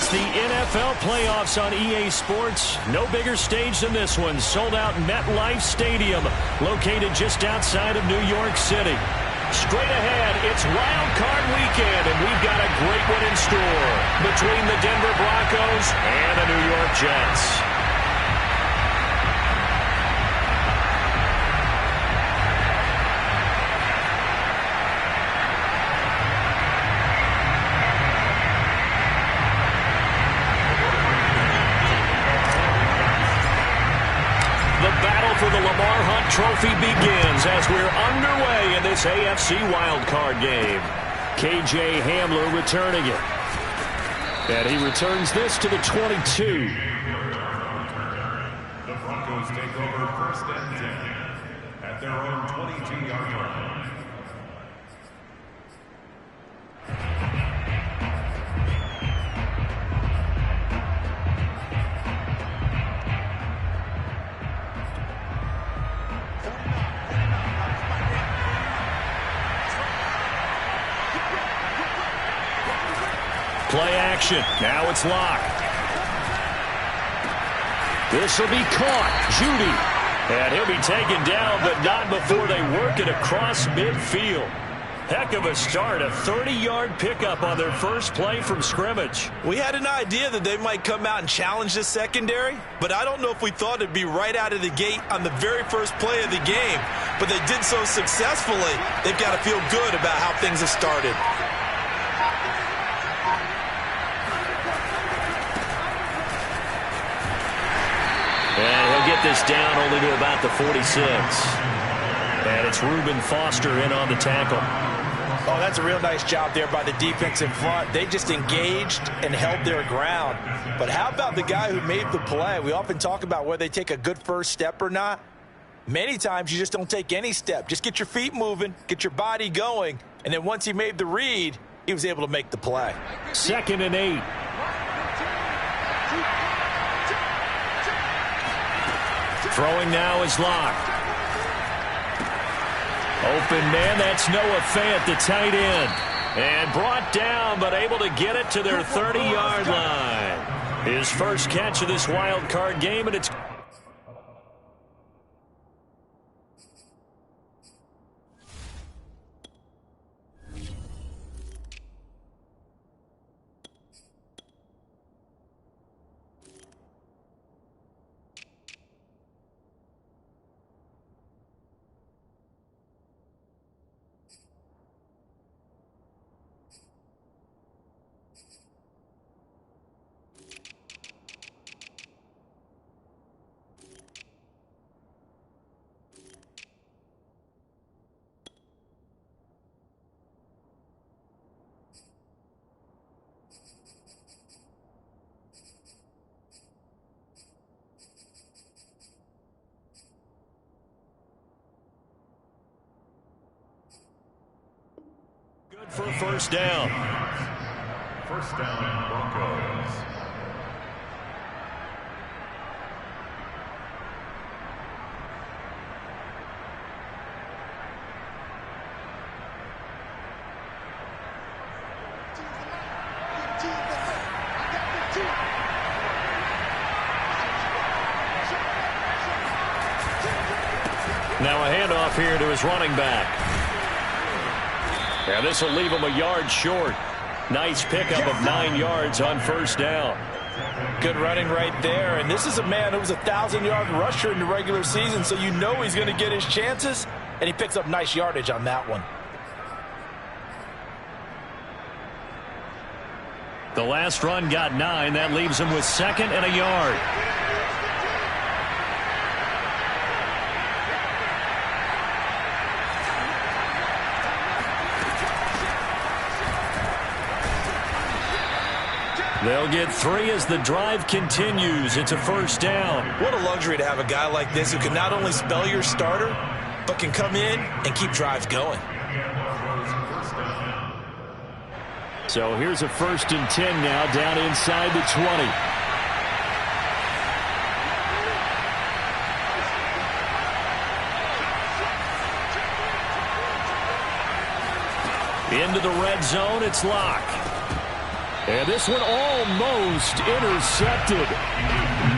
It's the NFL playoffs on EA Sports. No bigger stage than this one. Sold out MetLife Stadium, located just outside of New York City. Straight ahead, it's Wild Card Weekend, and we've got a great one in store between the Denver Broncos and the New York Jets. For the Lamar Hunt Trophy begins as we're underway in this AFC wildcard game. KJ Hamler returning it. And he returns this to the 22. The Broncos take over 1st and 10 at their own 22-yard line. Play action. Now it's locked. This will be caught. Judy. And he'll be taken down, but not before they work it across midfield. Heck of a start. A 30-yard pickup on their first play from scrimmage. We had an idea that they might come out and challenge the secondary, but I don't know if we thought it'd be right out of the gate on the very first play of the game. But they did so successfully, they've got to feel good about how things have started. And he'll get this down only to about the 46. And it's Reuben Foster in on the tackle. Oh, that's a real nice job there by the defense in front. They just engaged and held their ground. But how about the guy who made the play? We often talk about whether they take a good first step or not. Many times you just don't take any step. Just get your feet moving, get your body going, and then once he made the read, he was able to make the play. 2nd and 8. Throwing now is locked. Open man, that's Noah Fant, the tight end. And brought down, but able to get it to their 30-yard line. His first catch of this wild card game, and it's... for a first down. First down, Broncos. Now a handoff here to his running back. And this will leave him a yard short. Nice pickup of 9 yards on first down. Good running right there. And this is a man who was a 1,000-yard rusher in the regular season, so you know he's going to get his chances, and he picks up nice yardage on that one. The last run got 9. That leaves him with 2nd and a yard. They'll get 3 as the drive continues. It's a first down. What a luxury to have a guy like this who can not only spell your starter, but can come in and keep drives going. So here's a 1st and 10 now down inside the 20. Into the red zone, it's Locke. And this one almost intercepted.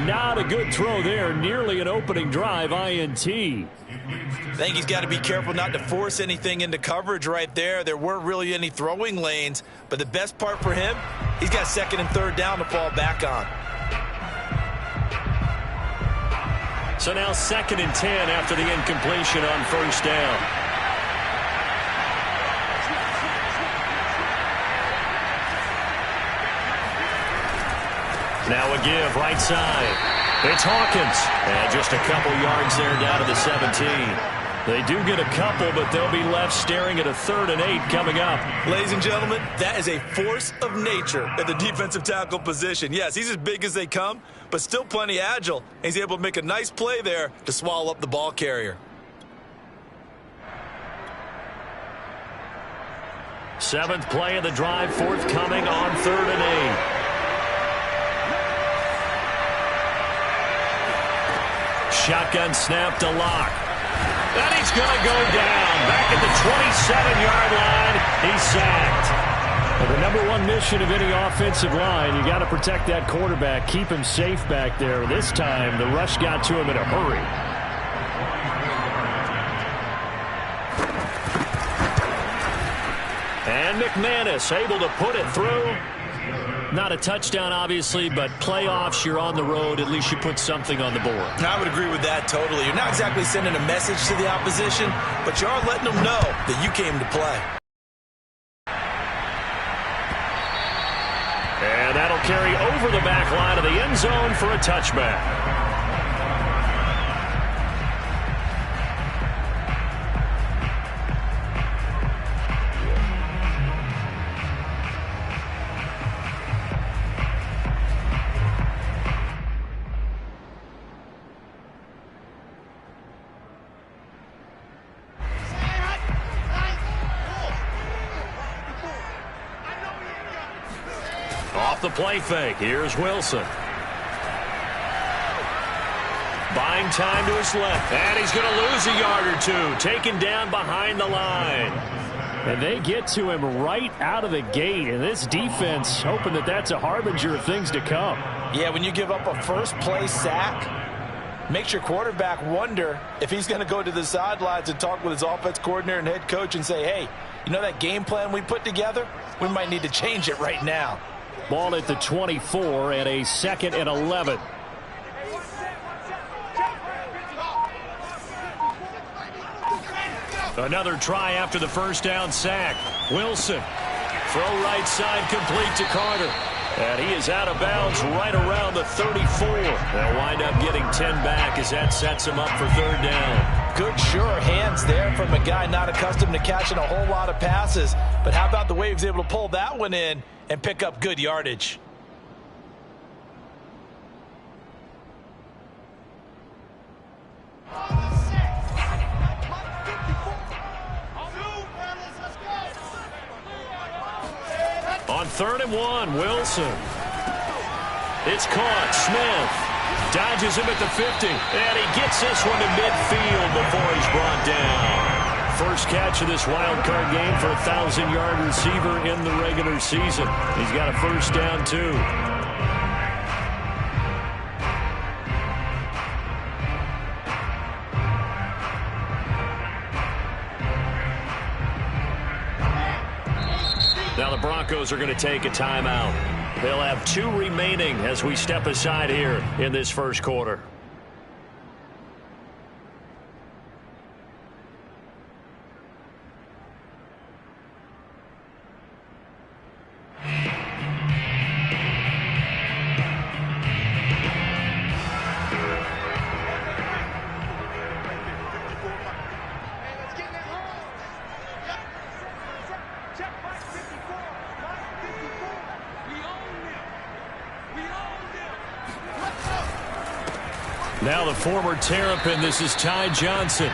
Not a good throw there. Nearly an opening drive INT. I think he's got to be careful not to force anything into coverage right there. There weren't really any throwing lanes. But the best part for him, he's got second and third down to fall back on. So now 2nd and 10 after the incompletion on first down. Now a give right side. It's Hawkins. And just a couple yards there down to the 17. They do get a couple, but they'll be left staring at a 3rd and 8 coming up. Ladies and gentlemen, that is a force of nature at the defensive tackle position. Yes, he's as big as they come, but still plenty agile. He's able to make a nice play there to swallow up the ball carrier. 7th play of the drive, forthcoming on 3rd and 8. Shotgun snap to Locke. And he's going to go down. Back at the 27-yard line. He's sacked. Well, the number one mission of any offensive line, you got to protect that quarterback, keep him safe back there. This time, the rush got to him in a hurry. And McManus able to put it through. Not a touchdown, obviously, but playoffs, you're on the road. At least you put something on the board. I would agree with that totally. You're not exactly sending a message to the opposition, but you are letting them know that you came to play. And that'll carry over the back line of the end zone for a touchback. Off the play fake. Here's Wilson. Buying time to his left. And he's going to lose a yard or two. Taken down behind the line. And they get to him right out of the gate. And this defense hoping that that's a harbinger of things to come. Yeah, when you give up a first play sack, makes your quarterback wonder if he's going to go to the sidelines and talk with his offense coordinator and head coach and say, hey, you know that game plan we put together? We might need to change it right now. Ball at the 24 and a 2nd and 11. Another try after the first down sack. Wilson. Throw right side complete to Carter. And he is out of bounds right around the 34. They'll wind up getting 10 back as that sets him up for 3rd down. Good, sure hands there from a guy not accustomed to catching a whole lot of passes. But how about the way he was able to pull that one in and pick up good yardage? On 3rd and 1, Wilson. It's caught. Smith dodges him at the 50. And he gets this one to midfield before he's brought down. First catch of this wild card game for a 1,000-yard receiver in the regular season. He's got a first down, too. Now the Broncos are going to take a timeout. They'll have 2 remaining as we step aside here in this first quarter. Now the former Terrapin, this is Ty Johnson.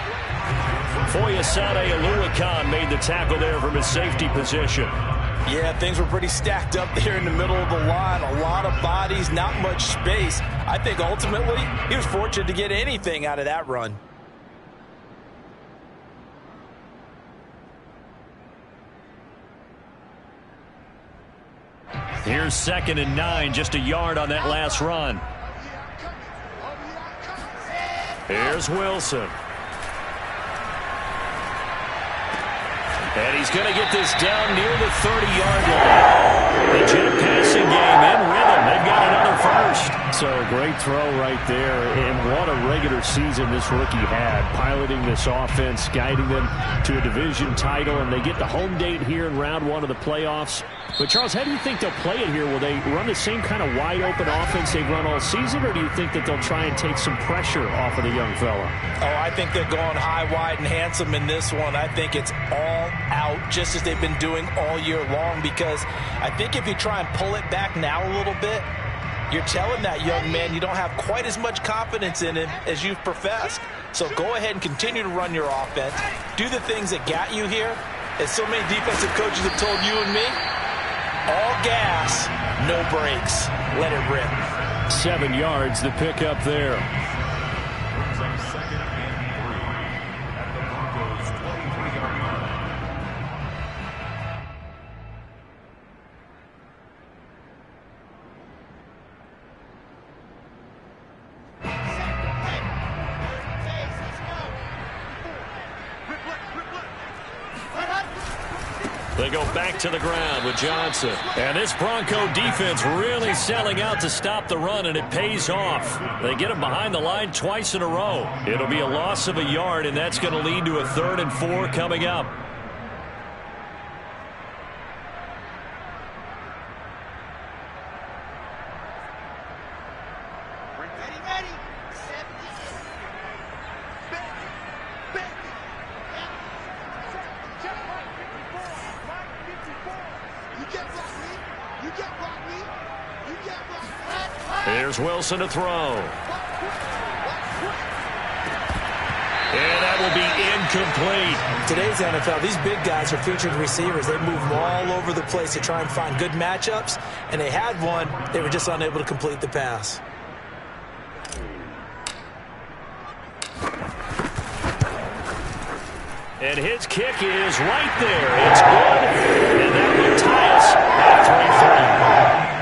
Foyesade Oluwakan made the tackle there from his safety position. Yeah, things were pretty stacked up there in the middle of the line. A lot of bodies, not much space. I think ultimately he was fortunate to get anything out of that run. Here's 2nd and 9, just a yard on that last run. Here's Wilson. And he's going to get this down near the 30-yard line. The Jet passing game in rhythm. They've got another first. So a great throw right there. And what a regular season this rookie had. Piloting this offense, guiding them to a division title. And they get the home date here in round 1 of the playoffs. But, Charles, how do you think they'll play it here? Will they run the same kind of wide-open offense they've run all season? Or do you think that they'll try and take some pressure off of the young fella? Oh, I think they're going high, wide, and handsome in this one. I think it's all out, just as they've been doing all year long, because I think if you try and pull it back now a little bit, you're telling that young man you don't have quite as much confidence in him as you've professed. So go ahead and continue to run your offense. Do the things that got you here. As so many defensive coaches have told you and me, all gas, no brakes. Let it rip. 7 yards, the pickup there. Brings up 2nd and 3 at the Broncos' 23-yard line. They go back to the ground with Johnson. And this Bronco defense really selling out to stop the run, and it pays off. They get him behind the line twice in a row. It'll be a loss of a yard, and that's going to lead to a 3rd and 4 coming up. Here's Wilson to throw. And that will be incomplete. Today's NFL, these big guys are featured receivers. They move all over the place to try and find good matchups, and they had one. They were just unable to complete the pass. And his kick is right there. It's good. And that will tie us at 3-3.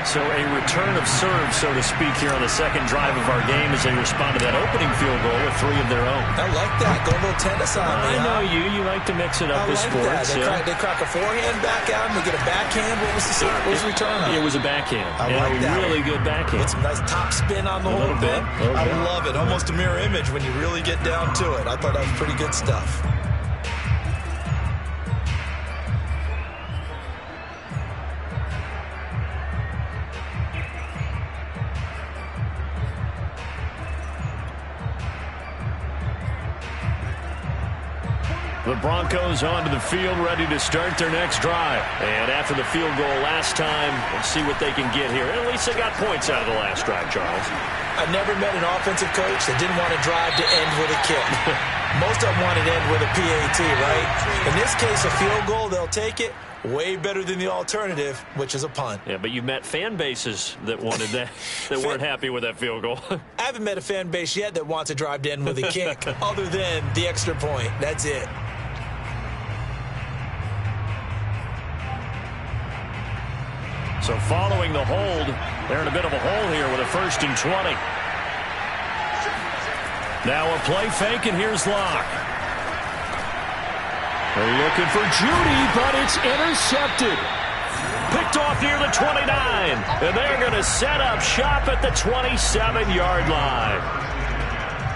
So a return of serve, so to speak, here on the second drive of our game as they respond to that opening field goal with 3 of their own. I like that. Go a little tennis on me. I know you. You like to mix it up with sports. They crack a forehand back out and they get a backhand. What was the return on? It was a backhand. I like that. Really good backhand. With some nice top spin on the whole thing. I love it. Almost a mirror image when you really get down to it. I thought that was pretty good stuff. The Broncos onto the field, ready to start their next drive. And after the field goal last time, we'll see what they can get here. At least they got points out of the last drive, Charles. I've never met an offensive coach that didn't want to drive to end with a kick. Most of them want to end with a PAT, right? In this case, a field goal, they'll take it. Way better than the alternative, which is a punt. Yeah, but you've met fan bases that wanted that, that weren't happy with that field goal. I haven't met a fan base yet that wants to drive to end with a kick, other than the extra point. That's it. So following the hold, they're in a bit of a hole here with a 1st and 20. Now a play fake, and here's Locke. They're looking for Judy, but it's intercepted. Picked off near the 29. And they're going to set up shop at the 27-yard line.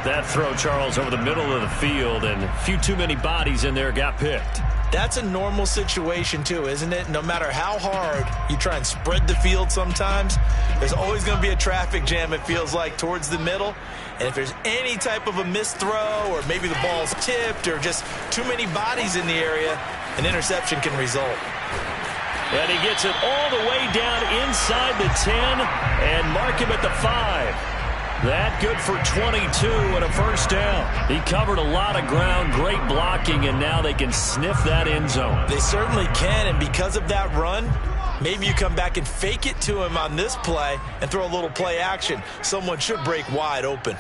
That throw, Charles, over the middle of the field, and a few too many bodies in there got picked. That's a normal situation, too, isn't it? No matter how hard you try and spread the field sometimes, there's always going to be a traffic jam, it feels like, towards the middle. And if there's any type of a missed throw, or maybe the ball's tipped, or just too many bodies in the area, an interception can result. And he gets it all the way down inside the 10 and mark him at the 5. That good for 22 and a 1st down. He covered a lot of ground, great blocking, and now they can sniff that end zone. They certainly can, and because of that run, maybe you come back and fake it to him on this play and throw a little play action. Someone should break wide open.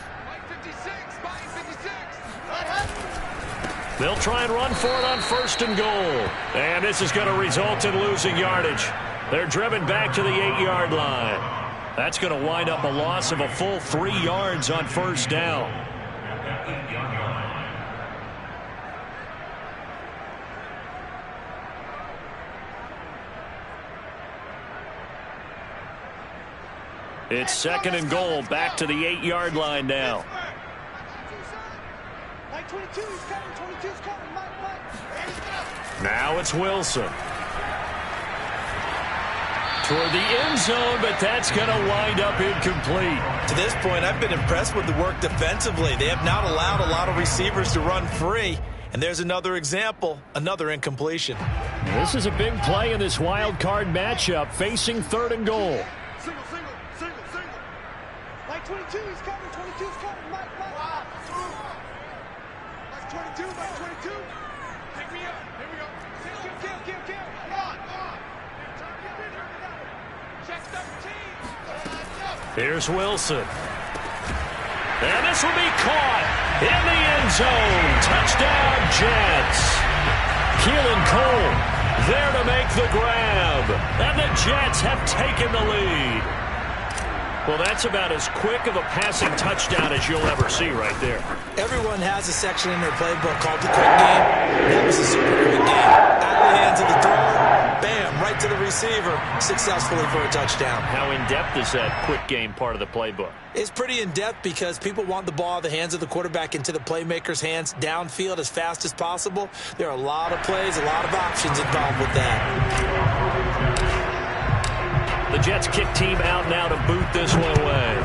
They'll try and run for it on 1st and goal. And this is going to result in losing yardage. They're driven back to the 8-yard line. That's going to wind up a loss of a full 3 yards on first down. It's 2nd and goal, back to the 8-yard line now. Now it's Wilson. Toward the end zone, but that's going to wind up incomplete. To this point, I've been impressed with the work defensively. They have not allowed a lot of receivers to run free. And there's another example, another incompletion. This is a big play in this wild card matchup, facing 3rd and goal. Single. Mike 22, he's coming. 22's coming. Mike. Wow. Mike 22. Pick me up. Here we go. Kill. Come on. Check 17. Here's Wilson. And this will be caught in the end zone. Touchdown, Jets. Keelan Cole there to make the grab. And the Jets have taken the lead. Well, that's about as quick of a passing touchdown as you'll ever see right there. Everyone has a section in their playbook called the quick game. That was a super quick game. Out of the hands of the thrower, bam, right to the receiver, successfully for a touchdown. How in-depth is that quick game part of the playbook? It's pretty in-depth because people want the ball out of the hands of the quarterback into the playmaker's hands downfield as fast as possible. There are a lot of plays, a lot of options involved with that. The Jets kick team out now to boot this one away.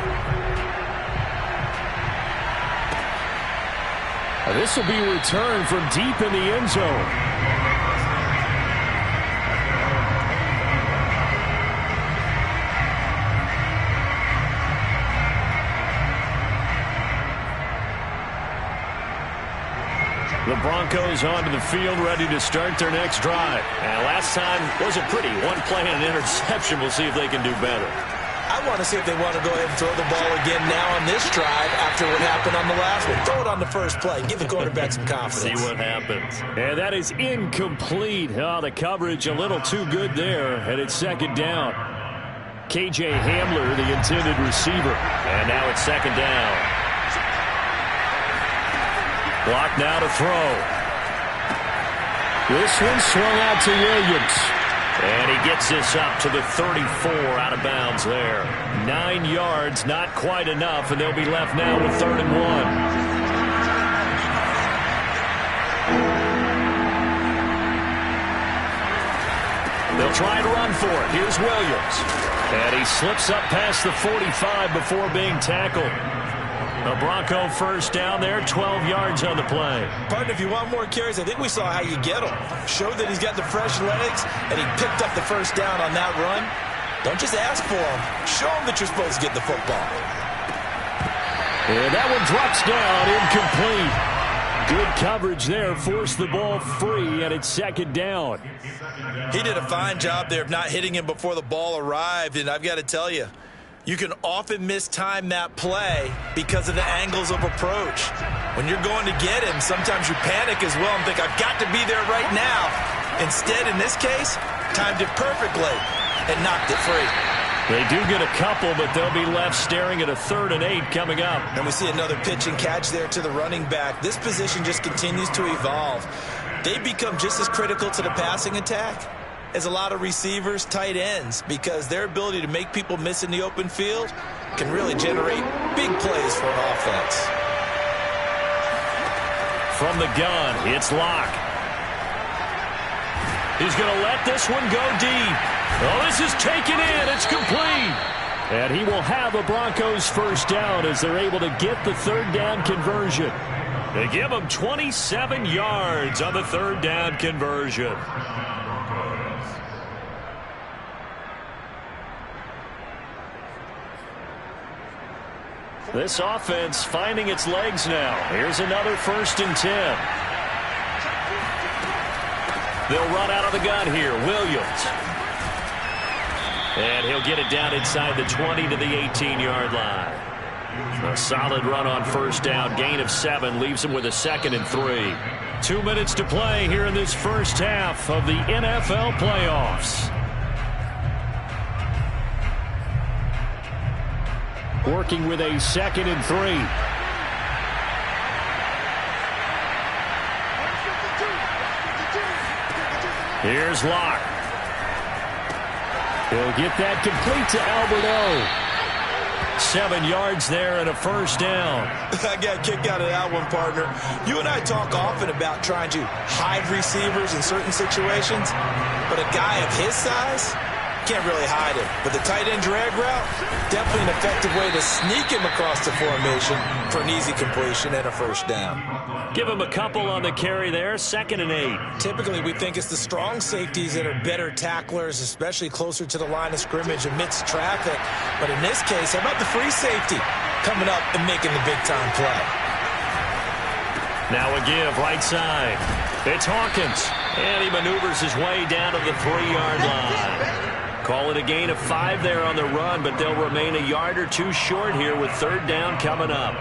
This will be returned from deep in the end zone. The Broncos onto the field, ready to start their next drive. And last time was a pretty one play and an interception. We'll see if they can do better. I want to see if they want to go ahead and throw the ball again now on this drive after what happened on the last one. Throw it on the first play. Give the quarterback some confidence. See what happens. And that is incomplete. Oh, the coverage a little too good there, and it's 2nd down. KJ Hamler, the intended receiver. And now it's 2nd down. Block now to throw. This one swung out to Williams. And he gets this up to the 34 out of bounds there. 9 yards, not quite enough, and they'll be left now with 3rd and 1. They'll try to run for it. Here's Williams. And he slips up past the 45 before being tackled. A Bronco first down there, 12 yards on the play. Partner, if you want more carries, I think we saw how you get him. Showed that he's got the fresh legs, and he picked up the first down on that run. Don't just ask for him. Show him that you're supposed to get the football. And that one drops down, incomplete. Good coverage there, forced the ball free, and it's 2nd down. He did a fine job there of not hitting him before the ball arrived, and I've got to tell you, you can often mistime that play because of the angles of approach. When you're going to get him, sometimes you panic as well and think, I've got to be there right now. Instead, in this case, timed it perfectly and knocked it free. They do get a couple, but they'll be left staring at a 3rd and 8 coming up. And we see another pitch and catch there to the running back. This position just continues to evolve. They become just as critical to the passing attack as a lot of receivers, tight ends, because their ability to make people miss in the open field can really generate big plays for an offense. From the gun, it's Locke. He's going to let this one go deep. Oh, this is taken in. It's complete. And he will have a Broncos first down as they're able to get the 3rd down conversion. They give him 27 yards on the 3rd down conversion. This offense finding its legs now. Here's another 1st and 10. They'll run out of the gun here. Williams. And he'll get it down inside the 20 to the 18-yard line. A solid run on first down. Gain of 7 leaves him with a 2nd and 3. 2 minutes to play here in this first half of the NFL playoffs. working with a 2nd and 3. Here's Locke. He'll get that complete to Alberto. 7 yards there and a first down. I got kicked out of that one, partner. You and I talk often about trying to hide receivers in certain situations, but a guy of his size can't really hide him. But the tight end drag route, definitely an effective way to sneak him across the formation for an easy completion and a first down. Give him a couple on the carry there, 2nd and 8. Typically, we think it's the strong safeties that are better tacklers, especially closer to the line of scrimmage amidst traffic. But in this case, how about the free safety coming up and making the big-time play? Now a give right side. It's Hawkins, and he maneuvers his way down to the 3-yard line. Call it a gain of 5 there on the run, but they'll remain a yard or 2 short here with 3rd down coming up.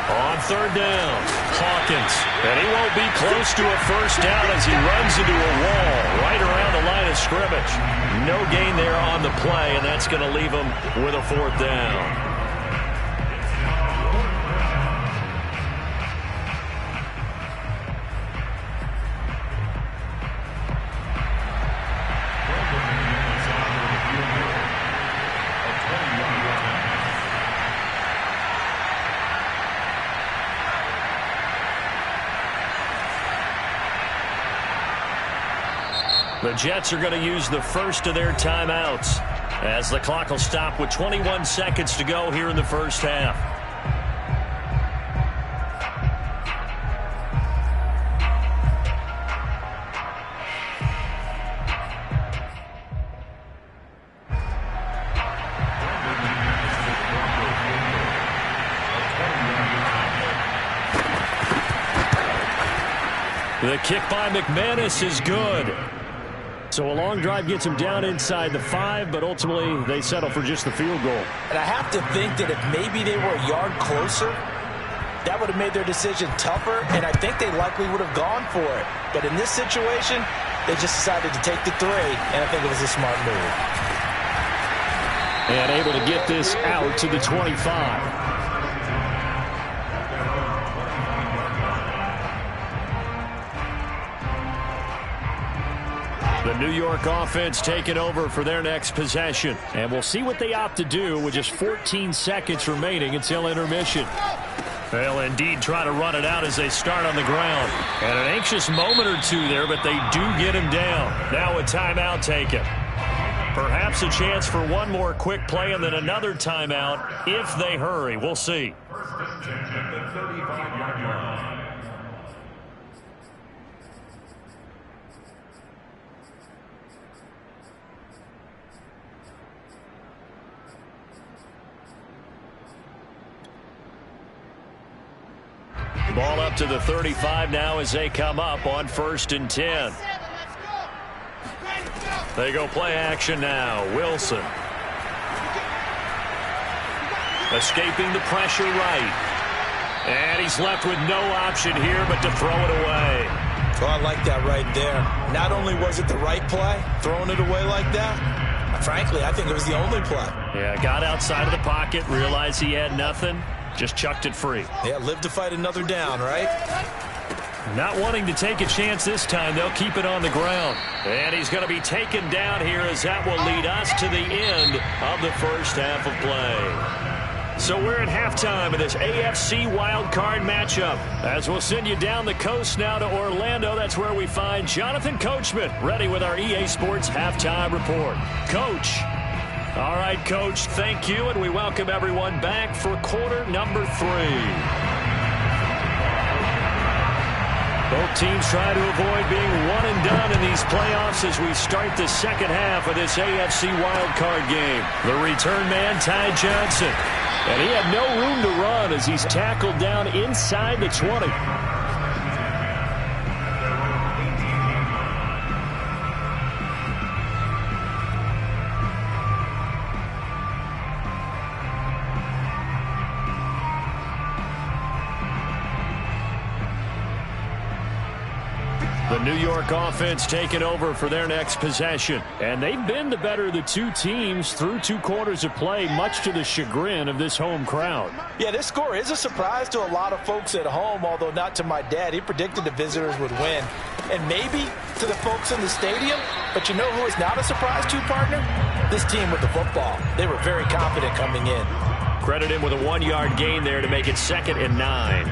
On 3rd down, Hawkins. And he won't be close to a first down as he runs into a wall right around the line of scrimmage. No gain there on the play, and that's going to leave him with a 4th down. The Jets are going to use the first of their timeouts as the clock will stop with 21 seconds to go here in the first half. The kick by McManus is good. So a long drive gets him down inside the 5, but ultimately they settle for just the field goal. And I have to think that if maybe they were a yard closer, that would have made their decision tougher, and I think they likely would have gone for it. But in this situation, they just decided to take the 3, and I think it was a smart move. And able to get this out to the 25. The New York offense taking over for their next possession. And we'll see what they opt to do with just 14 seconds remaining until intermission. They'll indeed try to run it out as they start on the ground. And an anxious moment or 2 there, but they do get him down. Now a timeout taken. Perhaps a chance for one more quick play and then another timeout if they hurry. We'll see. First and 10 at the 35-yard line. Ball up to the 35 now as they come up on 1st and 10. They go play action now. Wilson. Escaping the pressure right. And he's left with no option here but to throw it away. Oh, I like that right there. Not only was it the right play, throwing it away like that, frankly, I think it was the only play. Yeah, got outside of the pocket, realized he had nothing. Just chucked it free. Yeah, live to fight another down, right? Not wanting to take a chance this time. They'll keep it on the ground. And he's going to be taken down here as that will lead us to the end of the first half of play. So we're at halftime of this AFC wildcard matchup. As we'll send you down the coast now to Orlando. That's where we find Jonathan Coachman ready with our EA Sports halftime report. Coach. All right, Coach, thank you, and we welcome everyone back for quarter number 3. Both teams try to avoid being one and done in these playoffs as we start the second half of this AFC wildcard game. The return man, Ty Johnson, and he had no room to run as he's tackled down inside the 20. The New York offense taking over for their next possession. And they've been the better of the two teams through 2 quarters of play, much to the chagrin of this home crowd. Yeah, this score is a surprise to a lot of folks at home, although not to my dad. He predicted the visitors would win. And maybe to the folks in the stadium. But you know who is not a surprise to, partner? This team with the football. They were very confident coming in. Credit him with a 1-yard gain there to make it 2nd and 9.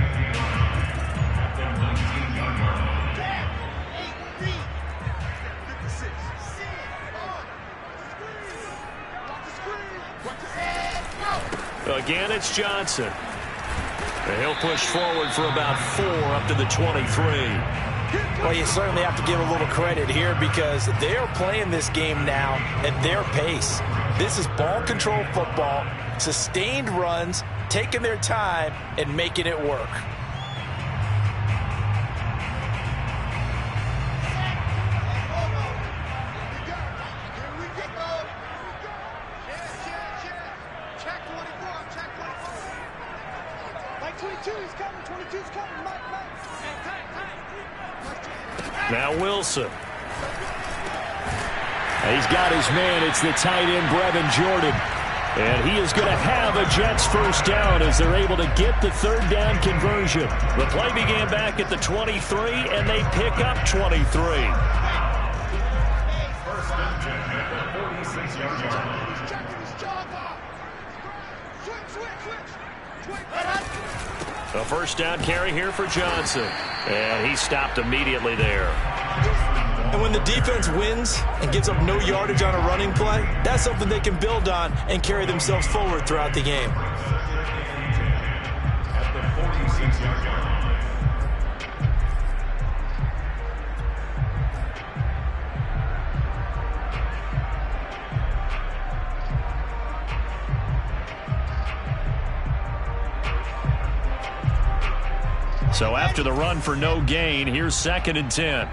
Again, it's Johnson. And he'll push forward for about 4 up to the 23. Well, you certainly have to give a little credit here because they are playing this game now at their pace. This is ball control football, sustained runs, taking their time, and making it work. Now Wilson. He's got his man. It's the tight end, Brevin Jordan. And he is going to have a Jets first down as they're able to get the 3rd down conversion. The play began back at the 23, and they pick up 23. First and 10 at the 46-yard line. A first down carry here for Johnson. And he stopped immediately there. And when the defense wins and gives up no yardage on a running play, that's something they can build on and carry themselves forward throughout the game. At the 46-yard line. So after the run for no gain, here's 2nd and 10.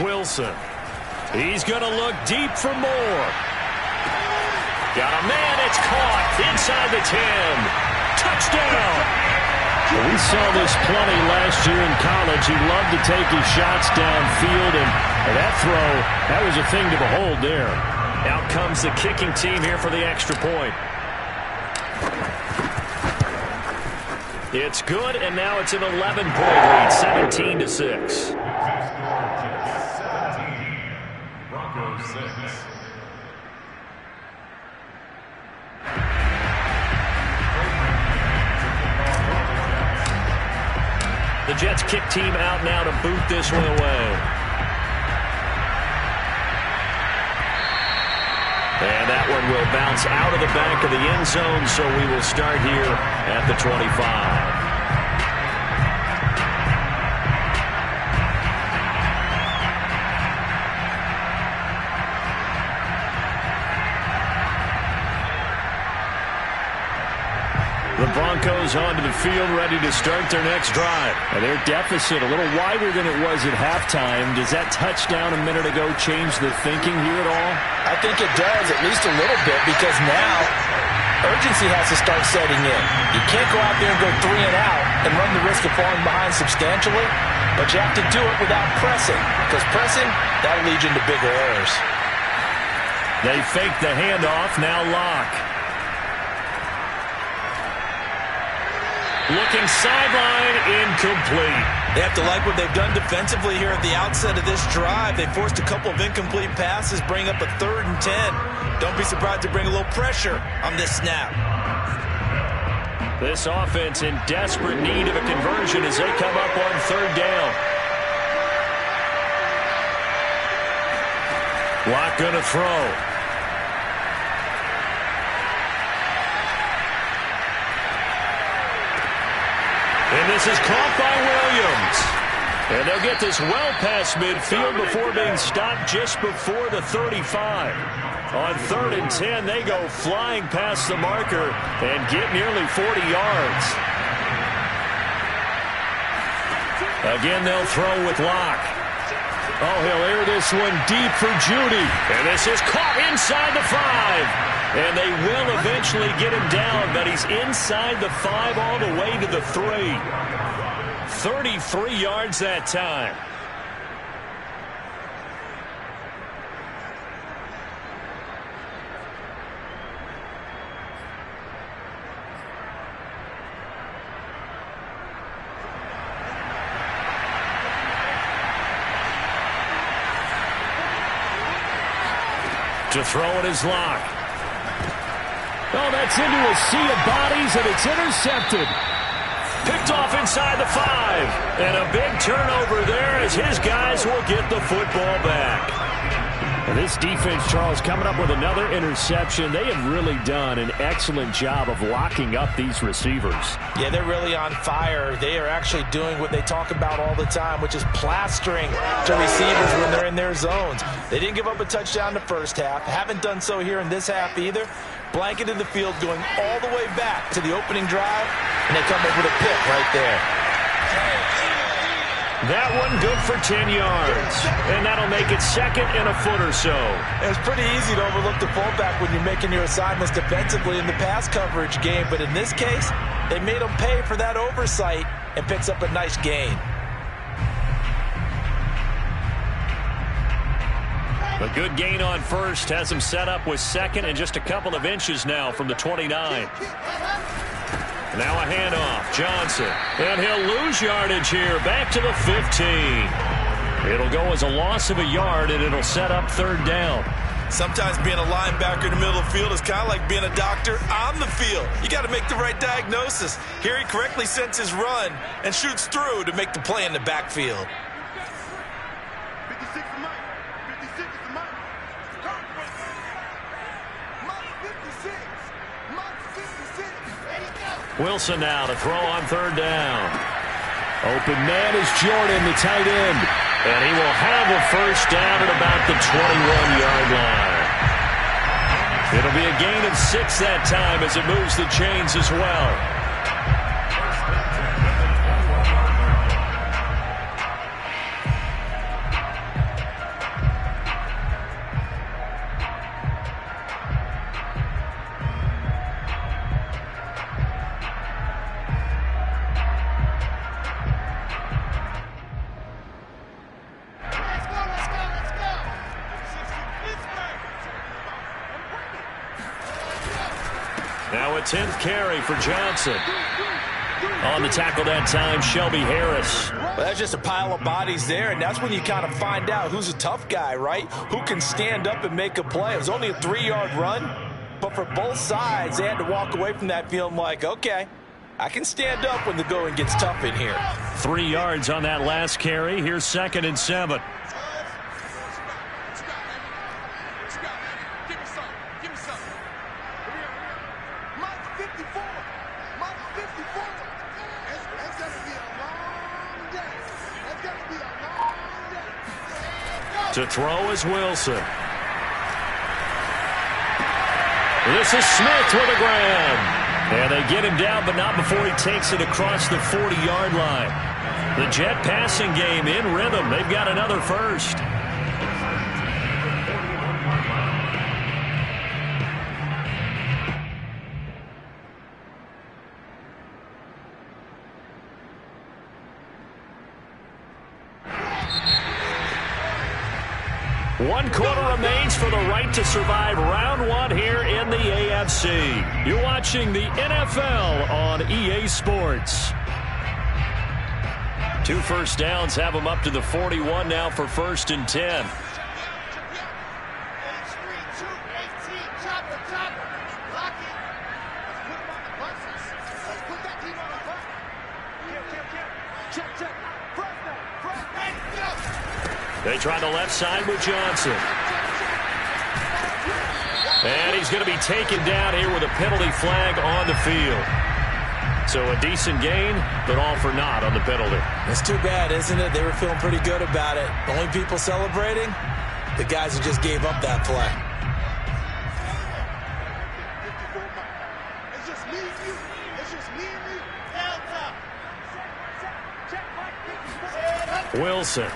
Wilson. He's going to look deep for more. Got a man. It's caught inside the 10. Touchdown. We saw this plenty last year in college. He loved to take his shots downfield, and that throw, that was a thing to behold there. Out comes the kicking team here for the extra point. It's good, and now it's an 11-point lead, 17-6. 17, Broncos 6. The Jets kick team out now to boot this one away. And that one will bounce out of the back of the end zone, so we will start here at the 25. The Broncos onto the field, ready to start their next drive. And their deficit a little wider than it was at halftime. Does that touchdown a minute ago change the thinking here at all? I think it does, at least a little bit, because now urgency has to start setting in. You can't go out there and go 3 and out and run the risk of falling behind substantially, but you have to do it without pressing, because pressing, that'll lead you into bigger errors. They fake the handoff, now Locke. Looking sideline, incomplete. They have to like what they've done defensively here at the outset of this drive. They forced a couple of incomplete passes, bring up a 3rd and 10. Don't be surprised to bring a little pressure on this snap. This offense in desperate need of a conversion as they come up on 3rd down. Locke gonna throw. And this is caught by Williams. And they'll get this well past midfield before being stopped just before the 35. On 3rd and 10, they go flying past the marker and get nearly 40 yards. Again, they'll throw with Locke. Oh, he'll air this one deep for Judy. And this is caught inside the 5. And they will eventually get him down, but he's inside the 5 all the way to the 3. 33 yards that time. To throw it is Locke. Oh, that's into a sea of bodies, and it's intercepted. Picked off inside the 5. And a big turnover there as his guys will get the football back. And this defense, Charles, coming up with another interception. They have really done an excellent job of locking up these receivers. Yeah, they're really on fire. They are actually doing what they talk about all the time, which is plastering to receivers when they're in their zones. They didn't give up a touchdown in the first half. Haven't done so here in this half either. Blanketed the field going all the way back to the opening drive, and they come up with a pick right there. That one good for 10 yards, and that'll make it second and a foot or so. It's pretty easy to overlook the fullback when you're making your assignments defensively in the pass coverage game, but in this case, they made him pay for that oversight and picks up a nice gain. A good gain on first has him set up with second and just a couple of inches now from the 29. Now a handoff. Johnson. And he'll lose yardage here. Back to the 15. It'll go as a loss of a yard, and it'll set up third down. Sometimes being a linebacker in the middle of the field is kind of like being a doctor on the field. You got to make the right diagnosis. Here he correctly sends his run and shoots through to make the play in the backfield. 56 is Mike. 56 is Mike. Mike 56. Mike 56. Wilson now to throw on third down. Open man is Jordan, the tight end. And he will have a first down at about the 21-yard line. It'll be a gain of 6 that time as it moves the chains as well. Now a 10th carry for Johnson. On the tackle that time, Shelby Harris. Well, that's just a pile of bodies there, and that's when you kind of find out who's a tough guy, right? Who can stand up and make a play. It was only a 3-yard run, but for both sides, they had to walk away from that feeling like, okay, I can stand up when the going gets tough in here. 3 yards on that last carry. Here's 2nd and 7. To throw is Wilson. This is Smith with a grab. And they get him down, but not before he takes it across the 40-yard line. The Jet passing game in rhythm. They've got another first. One quarter remains for the right to survive round 1 here in the AFC. You're watching the NFL on EA Sports. 2 first downs have them up to the 41 now for 1st and 10. They try the left side with Johnson. And he's going to be taken down here with a penalty flag on the field. So a decent gain, but all for naught on the penalty. It's too bad, isn't it? They were feeling pretty good about it. The only people celebrating, the guys who just gave up that play. It's just me and you. It's just me and you. Wilson.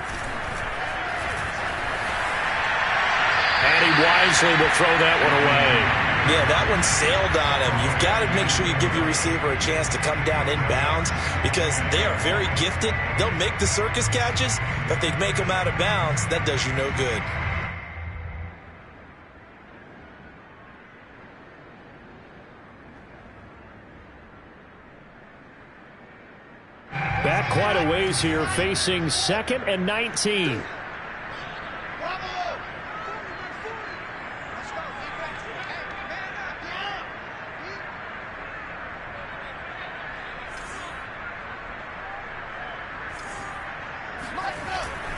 And he wisely will throw that one away. Yeah, that one sailed on him. You've got to make sure you give your receiver a chance to come down inbounds because they are very gifted. They'll make the circus catches, but if they make them out of bounds, that does you no good. Back quite a ways here, facing 2nd and 19.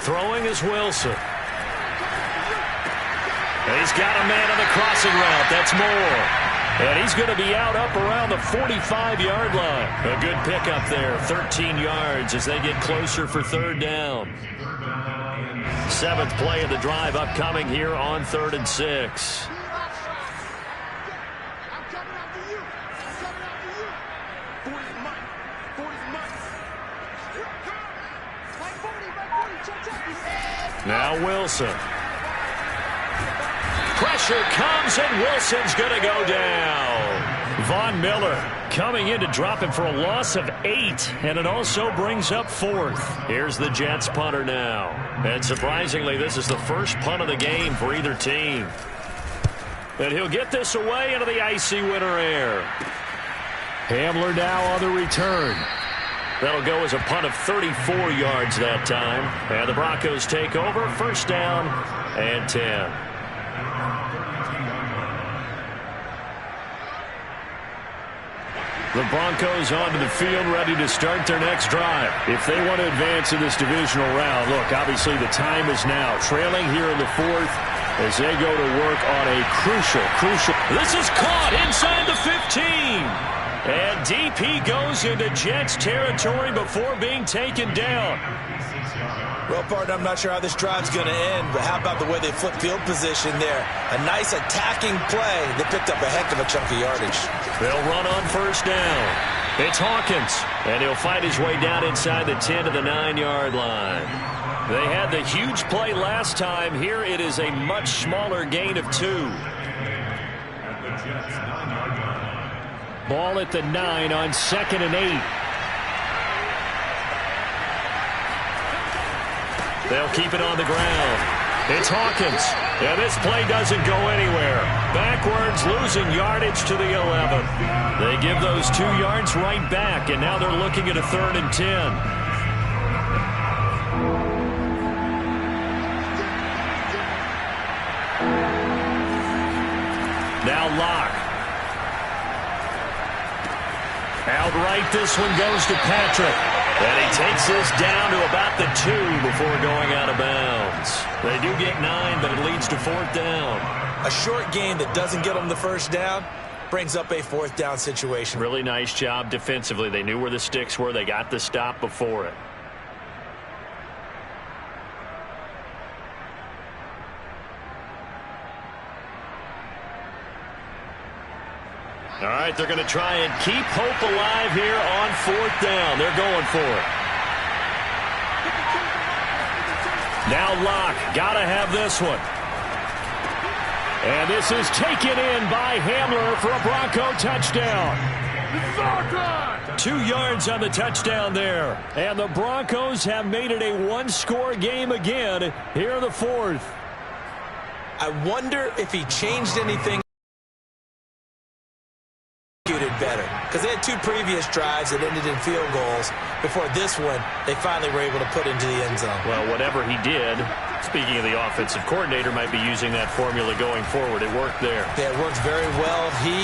Throwing is Wilson. And he's got a man on the crossing route. That's Moore. And he's going to be out up around the 45-yard line. A good pickup there, 13 yards as they get closer for 3rd down. 7th play of the drive upcoming here on 3rd and 6. Now Wilson. Pressure comes, and Wilson's going to go down. Von Miller coming in to drop him for a loss of 8, and it also brings up 4th. Here's the Jets punter now. And surprisingly, this is the first punt of the game for either team. And he'll get this away into the icy winter air. Hamler now on the return. That'll go as a punt of 34 yards that time. And the Broncos take over, 1st down and 10. The Broncos onto the field, ready to start their next drive. If they want to advance in this divisional round, look, obviously the time is now. Trailing here in the 4th as they go to work on a crucial. This is caught inside the 15. And DP goes into Jets territory before being taken down. Well, partner, I'm not sure how this drive's going to end, but how about the way they flip field position there? A nice attacking play. They picked up a heck of a chunk of yardage. They'll run on 1st down. It's Hawkins, and he'll fight his way down inside the 10 to the 9-yard line. They had the huge play last time. Here it is a much smaller gain of 2. Ball at the 9 on 2nd and 8. They'll keep it on the ground. It's Hawkins. And this play doesn't go anywhere. Backwards, losing yardage to the 11. They give those 2 yards right back, and now they're looking at a 3rd and 10. Now Locke. Outright, this one goes to Patrick. And he takes this down to about the 2 before going out of bounds. They do get 9, but it leads to 4th down. A short game that doesn't get them the 1st down brings up a 4th down situation. Really nice job defensively. They knew where the sticks were. They got the stop before it. All right, they're going to try and keep hope alive here on 4th down. They're going for it. Now Locke, got to have this one. And this is taken in by Hamler for a Bronco touchdown. 2 yards on the touchdown there. And the Broncos have made it a 1-score game again here in the 4th. I wonder if he changed anything better, because they had 2 previous drives that ended in field goals. Before this one, they finally were able to put into the end zone. Well, whatever he did, speaking of the offensive coordinator, might be using that formula going forward. It worked there. Yeah, it worked very well. He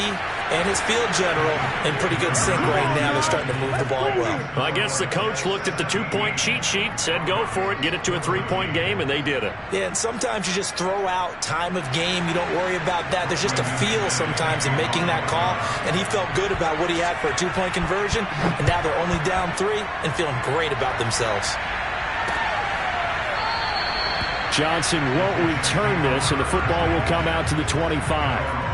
and his field general in pretty good sync right now. They're starting to move the ball well. Well, I guess the coach looked at the 2-point cheat sheet, said go for it, get it to a 3-point game, and they did it. Yeah, and sometimes you just throw out time of game. You don't worry about that. There's just a feel sometimes in making that call, and he felt good about what he had for a 2-point conversion, and now they're only down 3 and feeling great about themselves. Johnson won't return this, and the football will come out to the 25.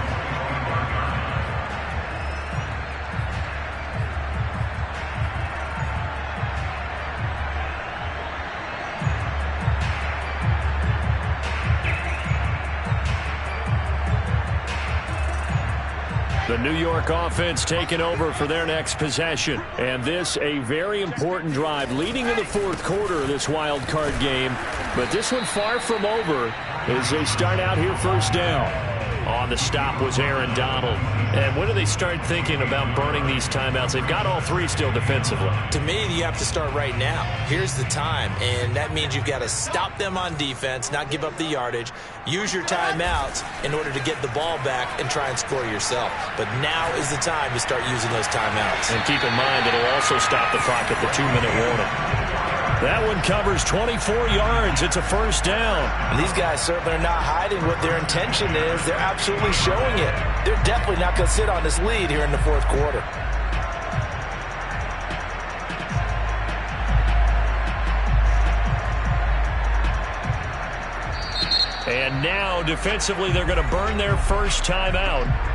The New York offense taking over for their next possession. And this a very important drive leading in the fourth quarter of this wild card game. But this one far from over as they start out here first down. On the stop was Aaron Donald. And when do they start thinking about burning these timeouts? They've got all three still defensively. To me, you have to start right now. Here's the time, and that means you've got to stop them on defense, not give up the yardage, use your timeouts in order to get the ball back and try and score yourself. But now is the time to start using those timeouts. And keep in mind, it'll also stop the clock at the 2-minute warning. That one covers 24 yards. It's a first down. And these guys certainly are not hiding what their intention is. They're absolutely showing it. They're definitely not going to sit on this lead here in the fourth quarter. And now, defensively, they're going to burn their first timeout.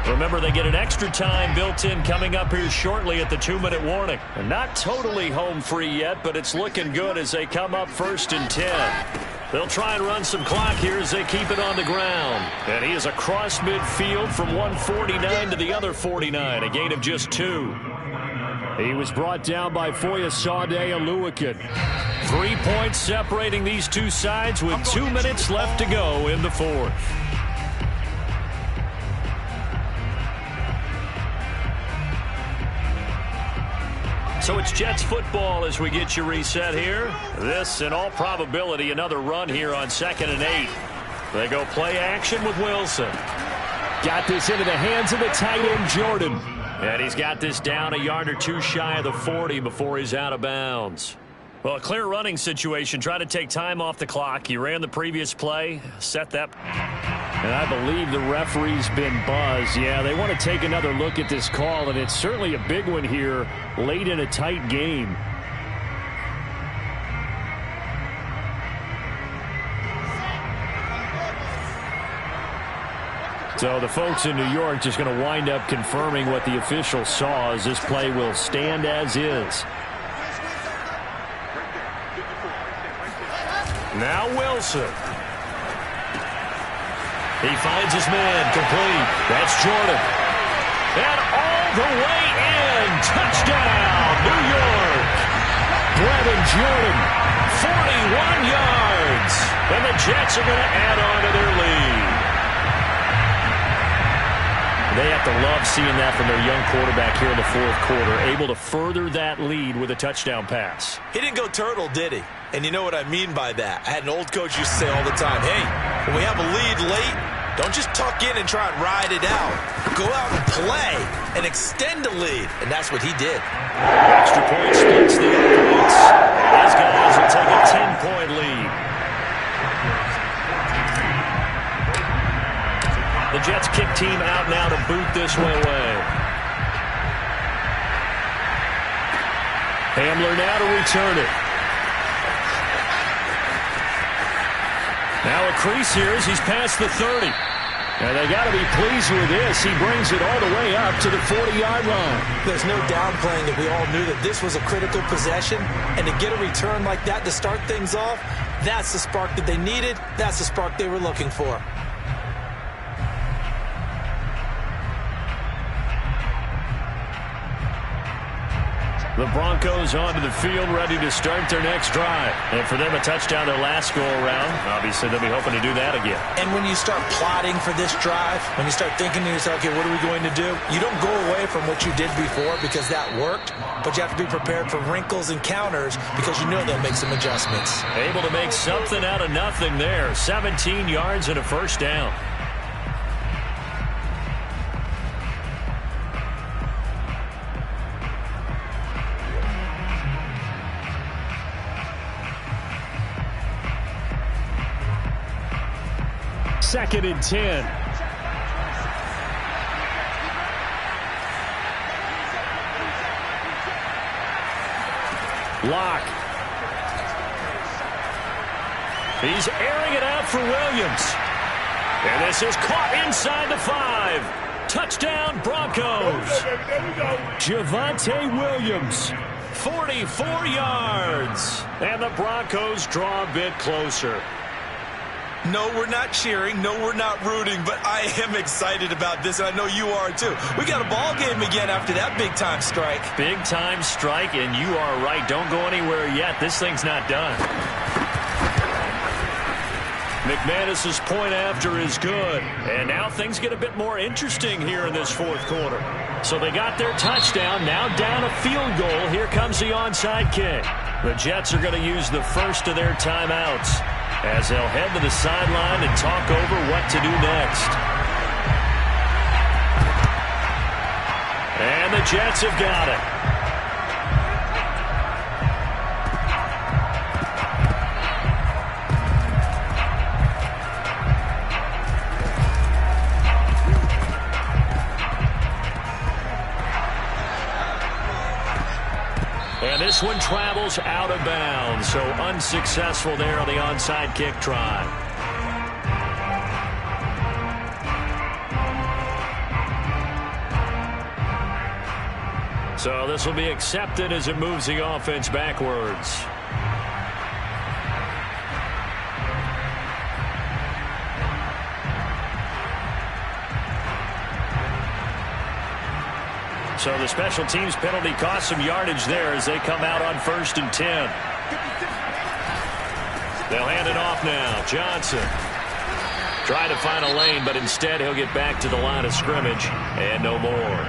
Remember, they get an extra time built in coming up here shortly at the 2-minute warning. And not totally home free yet, but it's looking good as they come up 1st and 10. They'll try and run some clock here as they keep it on the ground. And he is across midfield from 149 to the other 49, a gain of just 2. He was brought down by Foyesade Oluokun. 3 points separating these two sides with 2 minutes left to go in the fourth. So it's Jets football as we get you reset here. This, in all probability, another run here on 2nd and 8. They go play action with Wilson. Got this into the hands of the tight end, Jordan. And he's got this down a yard or two shy of the 40 before he's out of bounds. Well, a clear running situation. Try to take time off the clock. He ran the previous play, set that. And I believe the referee's been buzzed. Yeah, they want to take another look at this call, and it's certainly a big one here late in a tight game. So the folks in New York just going to wind up confirming what the official saw as this play will stand as is. Now Wilson. He finds his man complete. That's Jordan. And all the way in. Touchdown, New York. Brevin Jordan. 41 yards. And the Jets are going to add on to their lead. They have to love seeing that from their young quarterback here in the fourth quarter, able to further that lead with a touchdown pass. He didn't go turtle, did he? And you know what I mean by that. I had an old coach used to say all the time, hey, when we have a lead late, don't just tuck in and try and ride it out. Go out and play and extend the lead. And that's what he did. Extra point splits the offense. These guys will take a 10-point lead. The Jets kick team out now to boot this one away. Hamler now to return it. Now a crease here as he's past the 30. And they got to be pleased with this. He brings it all the way up to the 40-yard line. There's no downplaying that we all knew that this was a critical possession. And to get a return like that to start things off, that's the spark that they needed. That's the spark they were looking for. The Broncos onto the field, ready to start their next drive. And for them, a touchdown their last go-around. Obviously, they'll be hoping to do that again. And when you start plotting for this drive, when you start thinking to yourself, okay, what are we going to do? You don't go away from what you did before because that worked, but you have to be prepared for wrinkles and counters because you know they'll make some adjustments. Able to make something out of nothing there. 17 yards and a first down. Second and 10. Lock. He's airing it out for Williams. And this is caught inside the 5. Touchdown, Broncos. Javonte Williams. 44 yards. And the Broncos draw a bit closer. No, we're not cheering. No, we're not rooting. But I am excited about this, and I know you are too. We got a ball game again after that big-time strike. Big-time strike, and you are right. Don't go anywhere yet. This thing's not done. McManus's point after is good. And now things get a bit more interesting here in this fourth quarter. So they got their touchdown. Now down a field goal. Here comes the onside kick. The Jets are going to use the first of their timeouts as they'll head to the sideline and talk over what to do next. And the Jets have got it. And this one travels out of bounds, so unsuccessful there on the onside kick try. So this will be accepted as it moves the offense backwards. So the special teams penalty cost some yardage there as they come out on 1st and 10. They'll hand it off now. Johnson trying to find a lane, but instead he'll get back to the line of scrimmage and no more.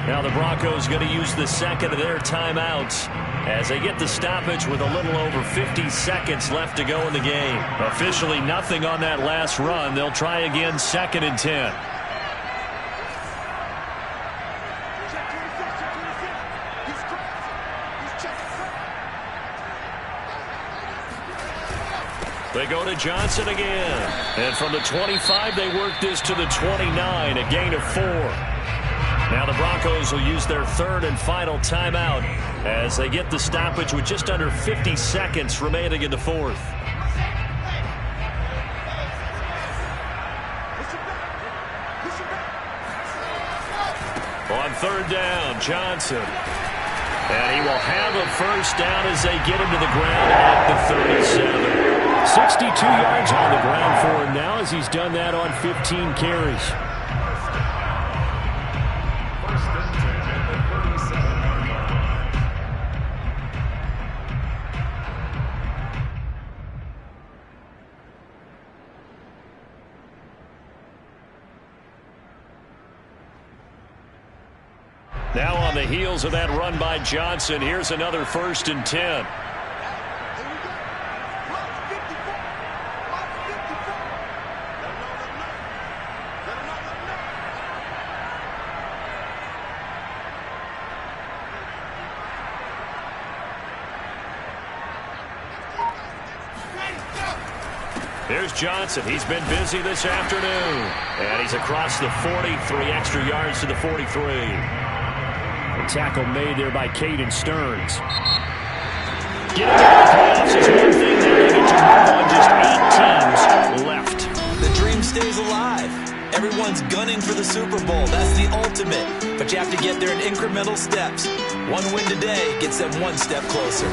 Now the Broncos going to use the second of their timeouts as they get the stoppage with a little over 50 seconds left to go in the game. Officially nothing on that last run. They'll try again 2nd and 10. They go to Johnson again. And from the 25, they work this to the 29, a gain of 4. Now the Broncos will use their 3rd and final timeout as they get the stoppage with just under 50 seconds remaining in the 4th. On 3rd down, Johnson. And he will have a first down as they get him to the ground at the 37. 62 yards on the ground for him now as he's done that on 15 carries. Now on the heels of that run by Johnson, here's another 1st and 10. Here's Johnson. He's been busy this afternoon. And he's across the 40, 3 extra yards to the 43. A tackle made there by Caden Stearns. Getting to the playoffs is one thing. Now they get to move on. Just 8 teams left. The dream stays alive. Everyone's gunning for the Super Bowl. That's the ultimate. But you have to get there in incremental steps. One win today gets them one step closer.